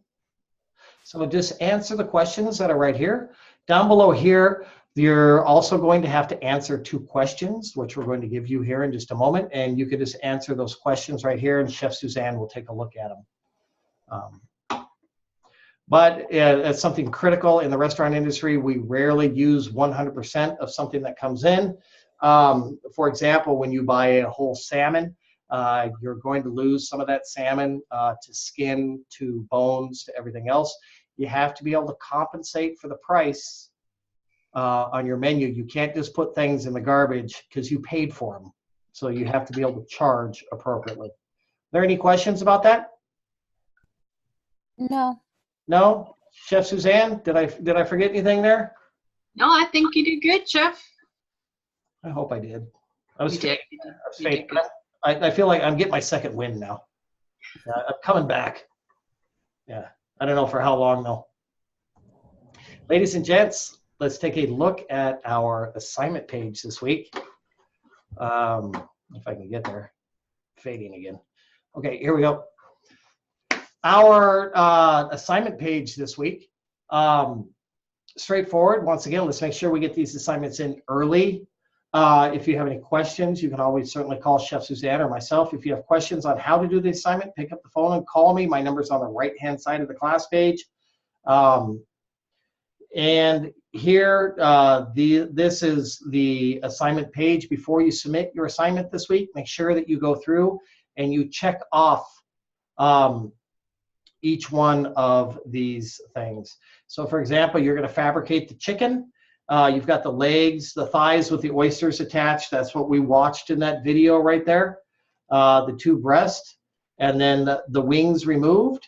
So just answer the questions that are right here. Down below here, you're also going to have to answer 2 questions, which we're going to give you here in just a moment. And you can just answer those questions right here, and Chef Suzanne will take a look at them. But it's something critical in the restaurant industry. We rarely use 100% of something that comes in. For example, when you buy a whole salmon, you're going to lose some of that salmon to skin, to bones, to everything else. You have to be able to compensate for the price on your menu. You can't just put things in the garbage because you paid for them. So you have to be able to charge appropriately. Are there any questions about that? No. No? Chef Suzanne, did I forget anything there? No, I think you did good, Chef. I hope I did. You did. I feel like I'm getting my second win now. I'm coming back. Yeah, I don't know for how long though. Ladies and gents, let's take a look at our assignment page this week. If I can get there. Fading again. Okay, here we go. Our assignment page this week, straightforward. Once again, let's make sure we get these assignments in early. If you have any questions, you can always certainly call Chef Suzanne or myself. If you have questions on how to do the assignment, pick up the phone and call me. My number's on the right-hand side of the class page. And here, this is the assignment page. Before you submit your assignment this week, make sure that you go through and you check off each one of these things. So for example, you're going to fabricate the chicken. You've got the legs, the thighs with the oysters attached. That's what we watched in that video right there. The 2 breasts, and then the wings removed,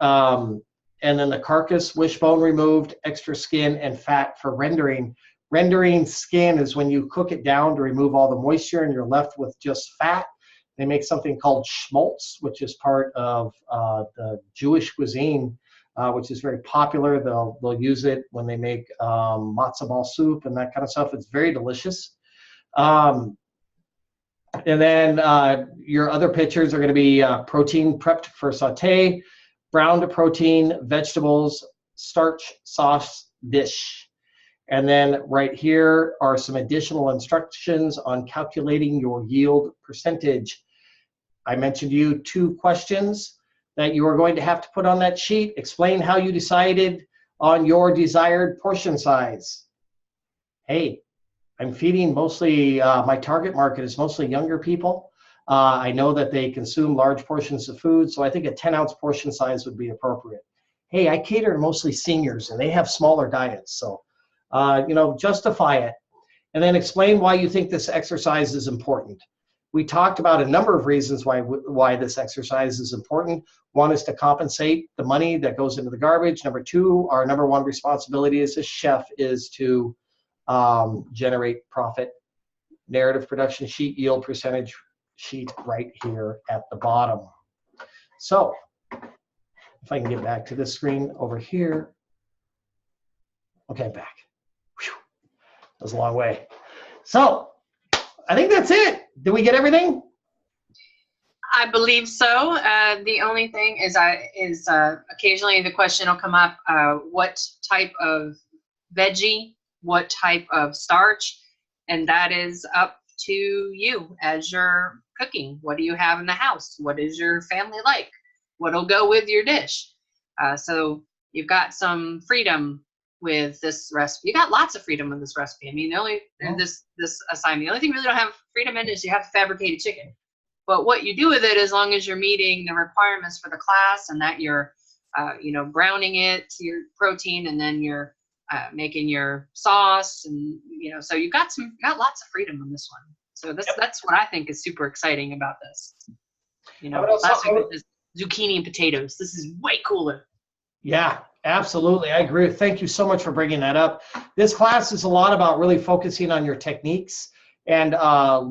and then the carcass, wishbone removed, extra skin and fat for rendering. Rendering skin is when you cook it down to remove all the moisture and you're left with just fat. They make something called schmaltz, which is part of the Jewish cuisine, which is very popular. They'll use it when they make matzo ball soup and that kind of stuff. It's very delicious. And then your other pictures are going to be protein prepped for saute, browned protein, vegetables, starch, sauce, dish. And then right here are some additional instructions on calculating your yield percentage. I mentioned to you 2 questions that you are going to have to put on that sheet. Explain how you decided on your desired portion size. Hey, I'm feeding mostly, my target market is mostly younger people. I know that they consume large portions of food, so I think a 10-ounce portion size would be appropriate. Hey, I cater to mostly seniors, and they have smaller diets, so justify it. And then explain why you think this exercise is important. We talked about a number of reasons why this exercise is important. One is to compensate the money that goes into the garbage. Number 2, our number 1 responsibility as a chef is to generate profit. Narrative production sheet, yield percentage sheet right here at the bottom. So if I can get back to this screen over here. Okay, I'm back. Whew. That was a long way. So I think that's it. Did we get everything? I believe so. The only thing is occasionally the question will come up, what type of veggie, what type of starch, and that is up to you as you're cooking. What do you have in the house? What is your family like? What'll go with your dish? So you've got some freedom with this recipe. You got lots of freedom with this recipe. I mean, this assignment, the only thing you really don't have freedom in is you have to fabricate a chicken. But what you do with it, as long as you're meeting the requirements for the class and that you're, browning it to your protein, and then you're making your sauce, and so you got lots of freedom on this one. So that's what I think is super exciting about this. Last week was zucchini and potatoes. This is way cooler. Yeah, absolutely. I agree. Thank you so much for bringing that up. This class is a lot about really focusing on your techniques and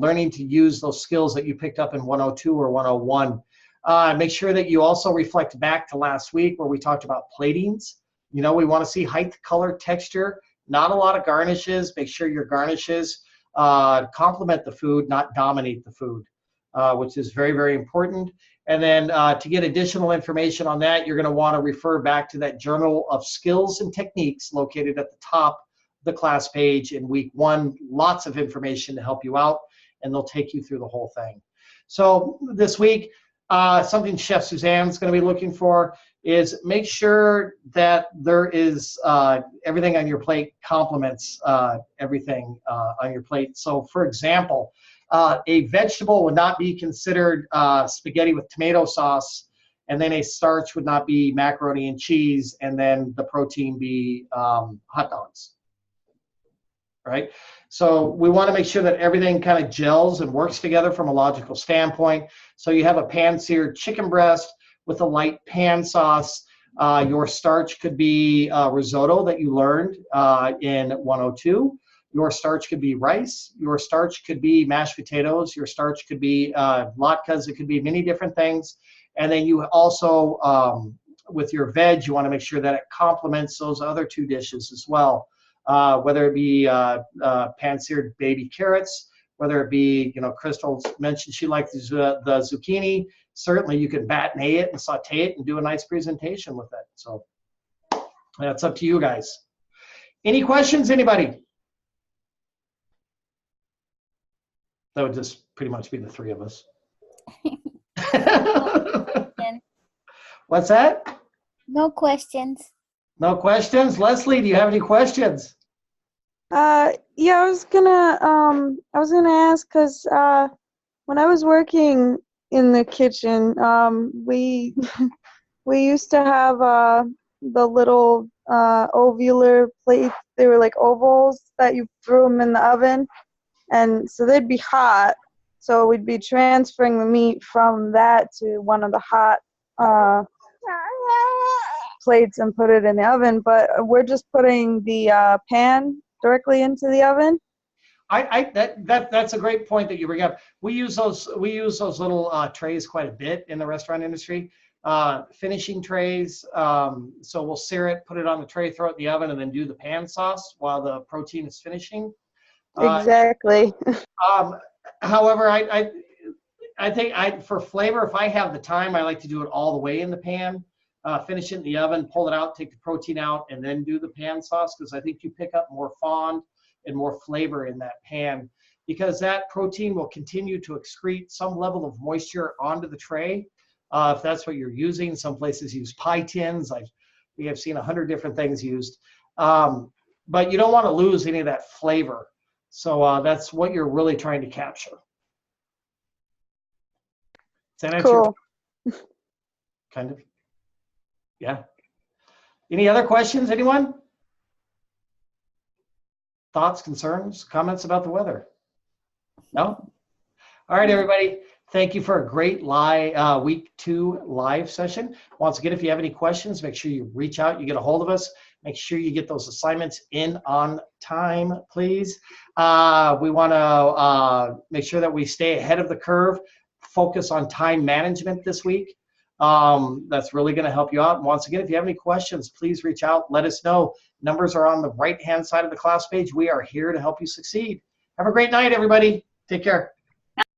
learning to use those skills that you picked up in 102 or 101. Make sure that you also reflect back to last week where we talked about platings. We want to see height, color, texture, not a lot of garnishes. Make sure your garnishes complement the food, not dominate the food, which is very, very important. And then to get additional information on that, you're going to want to refer back to that Journal of Skills and Techniques located at the top the class page in week 1. Lots of information to help you out, and they'll take you through the whole thing. So this week, something Chef Suzanne's going to be looking for is make sure that there is everything on your plate complements everything on your plate. So for example, a vegetable would not be considered spaghetti with tomato sauce, and then a starch would not be macaroni and cheese, and then the protein be hot dogs. Right? So we want to make sure that everything kind of gels and works together from a logical standpoint. So you have a pan-seared chicken breast with a light pan sauce. Your starch could be risotto that you learned in 102. Your starch could be rice. Your starch could be mashed potatoes. Your starch could be latkes. It could be many different things. And then you also, with your veg, you want to make sure that it complements those other 2 dishes as well. Whether it be pan-seared baby carrots, whether it be, Crystal mentioned she liked the zucchini. Certainly you can matinee it and saute it and do a nice presentation with it. So that's up to you guys. Any questions, anybody? That would just pretty much be the 3 of us. What's that? No questions. No questions? Leslie, do you have any questions? Yeah, I was gonna ask, because when I was working in the kitchen, we used to have the little ovular plates. They were like ovals that you threw them in the oven, and so they'd be hot. So we'd be transferring the meat from that to one of the hot plates and put it in the oven, but we're just putting the pan directly into the oven. That's a great point that you bring up. We use those little trays quite a bit in the restaurant industry, finishing trays. So we'll sear it, put it on the tray, throw it in the oven, and then do the pan sauce while the protein is finishing. Exactly. However, I think for flavor, if I have the time, I like to do it all the way in the pan. Finish it in the oven, pull it out, take the protein out, and then do the pan sauce, because I think you pick up more fond and more flavor in that pan, because that protein will continue to excrete some level of moisture onto the tray. If that's what you're using, some places use pie tins. We have seen 100 different things used, but you don't want to lose any of that flavor. So that's what you're really trying to capture. Does that answer cool. Kind of. Yeah. Any other questions, anyone? Thoughts, concerns, comments about the weather? No? All right, everybody. Thank you for a great week 2 live session. Once again, if you have any questions, make sure you reach out, you get a hold of us. Make sure you get those assignments in on time, please. We want to make sure that we stay ahead of the curve, focus on time management this week. That's really going to help you out. And once again, if you have any questions, please reach out. Let us know. Numbers are on the right-hand side of the class page. We are here to help you succeed. Have a great night, everybody. Take care.